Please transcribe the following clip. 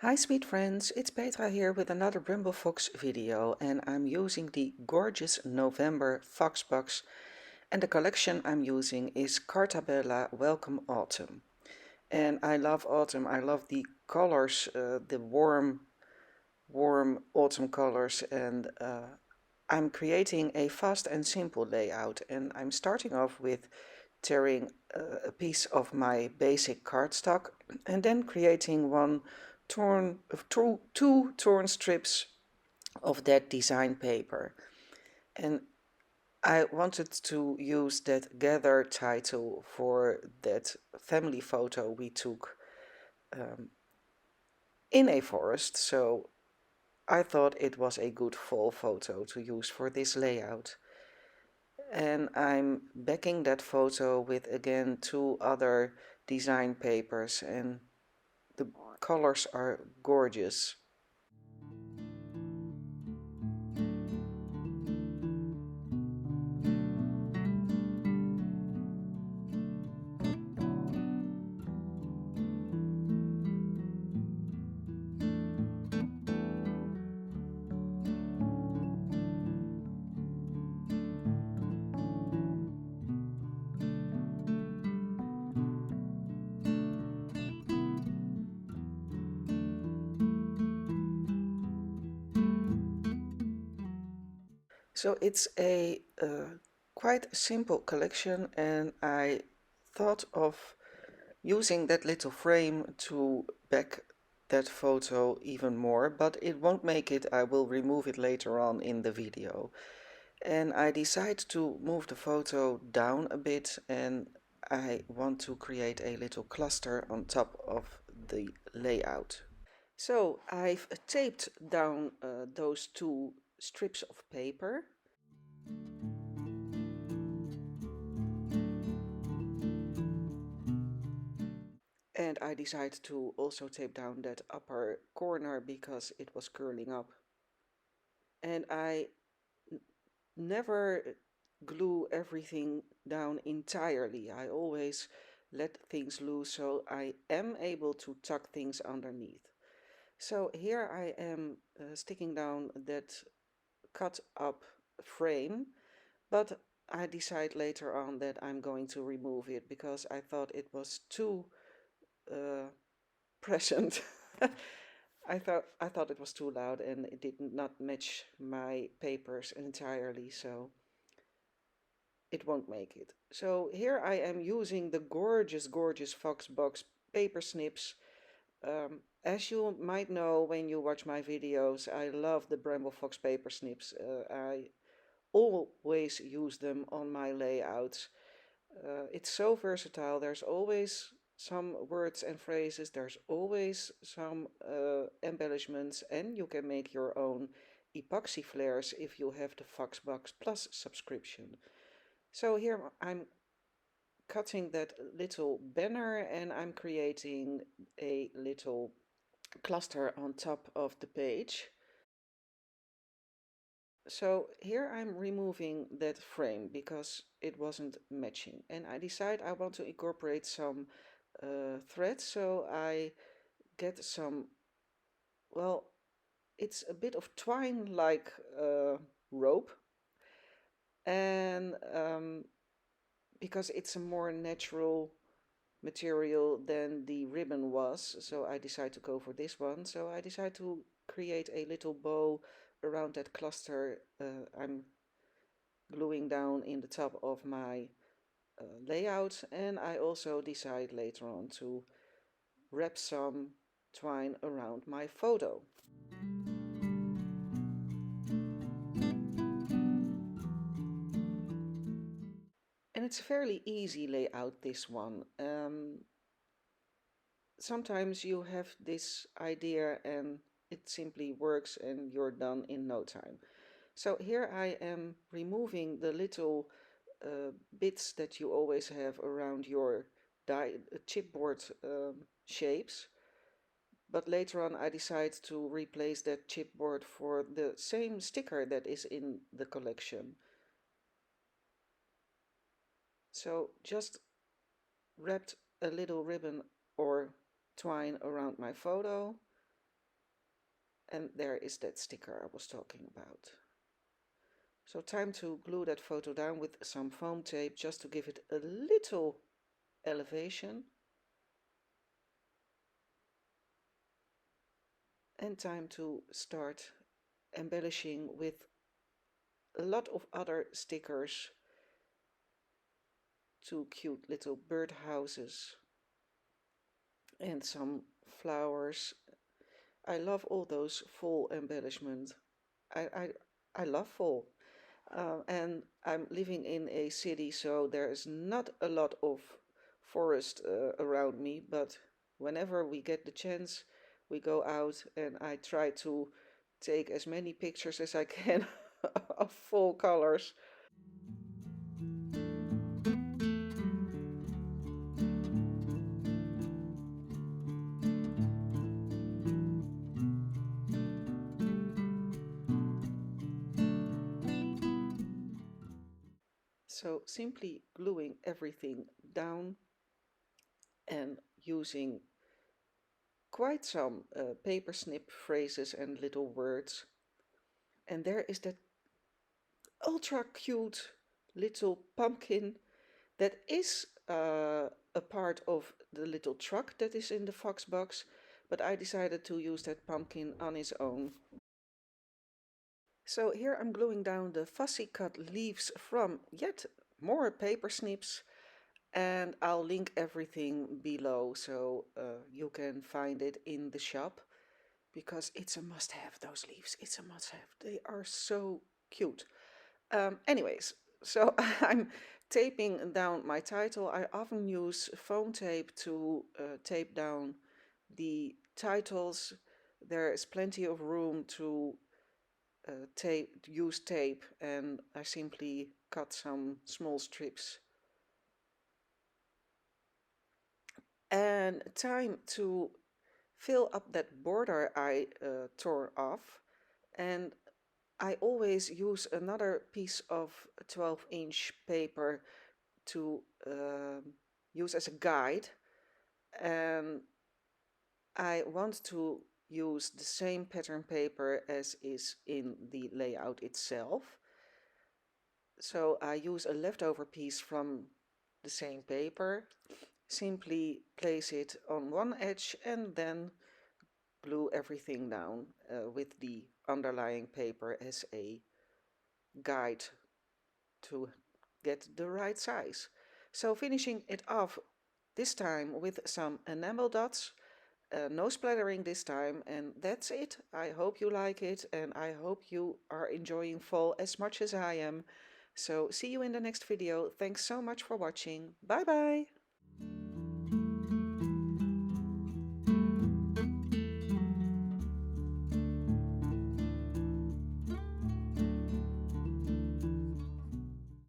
Hi sweet friends, it's Petra here with another Bramble Fox video, and I'm using the gorgeous November Fox box, and the collection I'm using is Carta Bella Welcome Autumn. And I love autumn. I love the colors, the warm autumn colors, and I'm creating a fast and simple layout, and I'm starting off with tearing a piece of my basic cardstock and then creating two torn strips of that design paper. And I wanted to use that gather title for that family photo we took um, in a forest, so I thought it was a good fall photo to use for this layout. And I'm backing that photo with again two other design papers, and the colors are gorgeous. So it's a quite simple collection, and I thought of using that little frame to back that photo even more, but it won't make it. I will remove it later on in the video. And I decide to move the photo down a bit, and I want to create a little cluster on top of the layout. So I've taped down those two strips of paper. And I decided to also tape down that upper corner because it was curling up. And I never glue everything down entirely. I always let things loose so I am able to tuck things underneath. So here I am sticking down that cut up frame, but I decide later on that I'm going to remove it because I thought it was too uh, present. I thought it was too loud and it did not match my papers entirely, so it won't make it. So here I am using the gorgeous Foxbox paper snips. As you might know when you watch my videos, I love the Bramble Fox paper snips. I always use them on my layouts. It's so versatile. There's always some words and phrases, there's always some embellishments, and you can make your own epoxy flares if you have the Foxbox Plus subscription. So here I'm cutting that little banner and I'm creating a little cluster on top of the page. So here I'm removing that frame because it wasn't matching, and I decide I want to incorporate some thread, so I get some, well, it's a bit of twine like rope, and because it's a more natural material than the ribbon was, so I decide to go for this one. So I decide to create a little bow around that cluster I'm gluing down in the top of my layout, and I also decide later on to wrap some twine around my photo. And it's a fairly easy layout, this one. Sometimes you have this idea and it simply works and you're done in no time. So here I am removing the little bits that you always have around your chipboard shapes. But later on I decide to replace that chipboard for the same sticker that is in the collection. So just wrapped a little ribbon or twine around my photo, And there is that sticker I was talking about. So time to glue that photo down with some foam tape just to give it a little elevation. And time to start embellishing with a lot of other stickers, two cute little bird houses and some flowers. I love all those fall embellishment. I, I, I love fall. And I'm living in a city, so there is not a lot of forest around me, but whenever we get the chance, we go out and I try to take as many pictures as I can of fall colors. So simply gluing everything down and using quite some paper snip phrases and little words. And there is that ultra cute little pumpkin that is a part of the little truck that is in the Fox box, but I decided to use that pumpkin on its own. So here I'm gluing down the fussy cut leaves from yet more paper snips, and I'll link everything below so you can find it in the shop, because it's a must-have, those leaves. It's a must-have. They are so cute. Anyways, so I'm taping down my title. I often use foam tape to tape down the titles. There is plenty of room to use tape, and I simply cut some small strips. And time to fill up that border I tore off, and I always use another piece of 12-inch paper to use as a guide, and I want to use the same pattern paper as is in the layout itself. So I use a leftover piece from the same paper, simply place it on one edge and then glue everything down with the underlying paper as a guide to get the right size. So finishing it off this time with some enamel dots, no splattering this time, and that's it. I hope you like it, and I hope you are enjoying fall as much as I am. So see you in the next video. Thanks so much for watching. Bye bye!